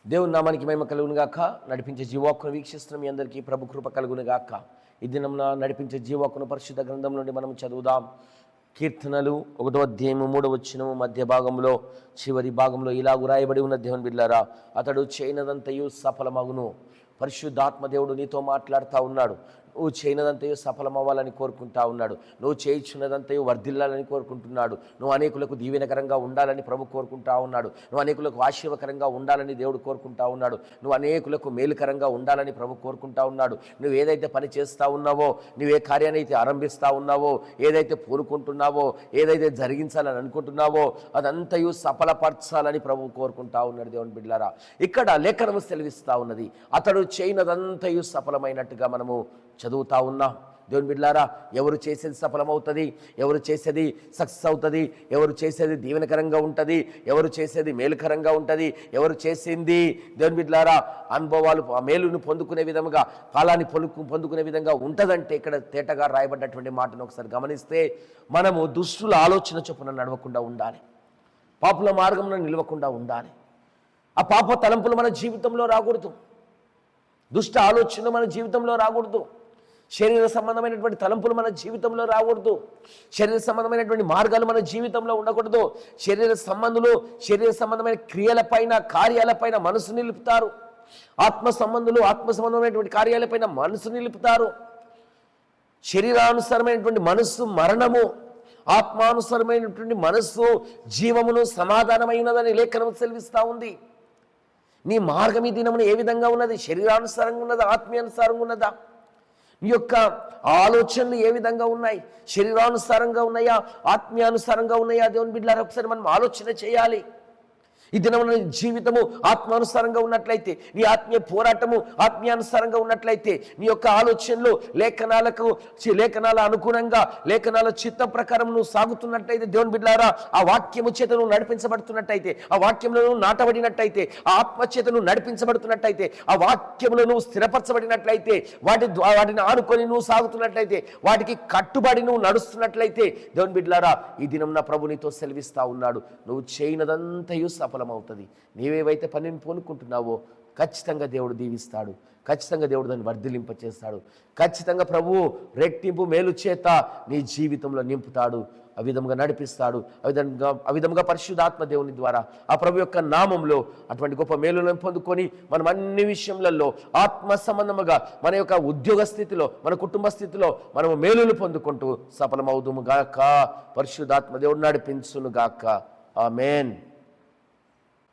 దేవుని నామానికి మహిమ కలుగును గాక. నడిపించే జీవాక్కును వీక్షిస్తున్న మీ అందరికీ ప్రభు కృప కలుగును గాక. ఈ దినంన నడిపించే జీవాక్కును పరిశుద్ధ గ్రంథం నుండి మనం చదువుదాం. కీర్తనలు 1వ అధ్యాయము 3వ వచనము మధ్య భాగంలో చివరి భాగంలో ఇలాగు రాయబడి ఉన్న దేవుని బిడ్డలారా, అతడు చేయనదంతయు సఫలమగును. పరిశుద్ధాత్మ దేవుడు నీతో మాట్లాడుతూ ఉన్నాడు. నువ్వు చేయనదంతయు సఫలమవ్వాలని కోరుకుంటా ఉన్నాడు. నువ్వు చేయించున్నదంతయు వర్ధిల్లాలని కోరుకుంటున్నాడు. నువ్వు అనేకులకు దీవెనకరంగా ఉండాలని ప్రభు కోరుకుంటా ఉన్నాడు. నువ్వు అనేకులకు ఆశీర్వకరంగా ఉండాలని దేవుడు కోరుకుంటా ఉన్నాడు. నువ్వు అనేకులకు మేలుకరంగా ఉండాలని ప్రభు కోరుకుంటా ఉన్నాడు. నువ్వు ఏదైతే పని చేస్తూ ఉన్నావో, నువ్వే కార్యాన్ని అయితే ఆరంభిస్తూ ఉన్నావో, ఏదైతే పూనుకుంటున్నావో, ఏదైతే జరిగించాలని అనుకుంటున్నావో అదంతయు సఫలపరచాలని ప్రభు కోరుకుంటా ఉన్నాడు. దేవుని బిడ్డలారా, ఇక్కడ లేఖనము సెలవిస్తూ ఉన్నది, అతడు చేయనదంతయు సఫలమైనట్టుగా మనము చదువుతా ఉన్నాం. దేవుని బిడ్డలారా, ఎవరు చేసేది సఫలమవుతుంది, ఎవరు చేసేది సక్సెస్ అవుతుంది, ఎవరు చేసేది దీవెనకరంగా ఉంటుంది, ఎవరు చేసేది మేలుకరంగా ఉంటుంది, ఎవరు చేసింది దేవుని బిడ్డలారా అనుభవాలు మేలును పొందుకునే విధంగా, కాలాన్ని పొందుకునే విధంగా ఉంటుందంటే ఇక్కడ తేటగా రాయబడ్డటువంటి మాటను ఒకసారి గమనిస్తే, మనము దుష్టుల ఆలోచన చొప్పున నడవకుండా ఉండాలి, పాపుల మార్గంలో నిలవకుండా ఉండాలి. ఆ పాప తలంపులు మన జీవితంలో రాకూడదు, దుష్ట ఆలోచనలు మన జీవితంలో రాకూడదు, శరీర సంబంధమైనటువంటి తలంపులు మన జీవితంలో రాకూడదు, శరీర సంబంధమైనటువంటి మార్గాలు మన జీవితంలో ఉండకూడదు. శరీర సంబంధమైన క్రియలపైన కార్యాలపైన మనసు నిలుపుతారు. ఆత్మ సంబంధమైనటువంటి కార్యాలపైన మనసు నిలుపుతారు. శరీరానుసారమైనటువంటి మనస్సు మరణము, ఆత్మానుసారమైనటువంటి మనస్సు జీవమును సమాధానమైనదని లేఖనం సెలవిస్తూ ఉంది. నీ మార్గం ఈ దినమున ఏ విధంగా ఉన్నది? శరీరానుసారంగా ఉన్నదా, ఆత్మీయానుసారంగా ఉన్నదా? నీ యొక్క ఆలోచనలు ఏ విధంగా ఉన్నాయి? శరీరానుసారంగా ఉన్నాయా, ఆత్మీయానుసారంగా ఉన్నాయా? దేవుని బిడ్డలారా, ఒకసారి మనం ఆలోచన చేయాలి. ఈ దినమున జీవితము ఆత్మానుసారంగా ఉన్నట్లయితే, నీ ఆత్మీయ పోరాటము ఆత్మీయానుసారంగా ఉన్నట్లయితే, నీ యొక్క ఆలోచనలు లేఖనాల అనుగుణంగా, లేఖనాల చిత్తం ప్రకారం నువ్వు సాగుతున్నట్లయితే, దేవుని బిడ్డలారా, ఆ వాక్యము చేత నువ్వు నడిపించబడుతున్నట్టయితే, ఆ వాక్యంలో నువ్వు నాటబడినట్టయితే, ఆ ఆత్మ చేత నువ్వు నడిపించబడుతున్నట్టయితే, ఆ వాక్యములో నువ్వు స్థిరపరచబడినట్లయితే, వాటిని ఆనుకొని నువ్వు సాగుతున్నట్లయితే, వాటికి కట్టుబడి నువ్వు నడుస్తున్నట్లయితే, దేవుని బిడ్డలారా, ఈ దినం నా ప్రభు నీతో సెలవిస్తా ఉన్నాడు, నువ్వు చేయనదంతయు సఫలమవుతుంది. నీవేవైతే పనిని పూనుకుంటున్నావో ఖచ్చితంగా దేవుడు దీవిస్తాడు, ఖచ్చితంగా దేవుడు దాన్ని వర్ధిలింపచేస్తాడు, ఖచ్చితంగా ప్రభువు రెట్టింపు మేలు చేత నీ జీవితంలో నింపుతాడు, ఆ విధంగా నడిపిస్తాడు. ఆ విధంగా పరిశుద్ధాత్మ దేవుని ద్వారా ఆ ప్రభు యొక్క నామంలో అటువంటి గొప్ప మేలులను పొందుకొని మనం అన్ని విషయములలో ఆత్మ సంబంధముగా మన యొక్క ఉద్యోగ స్థితిలో, మన కుటుంబ స్థితిలో మనము మేలులు పొందుకుంటూ సఫలమవుదుము గాక. పరిశుద్ధాత్మ దేవుడు నడిపించును గాక. ఆమేన్.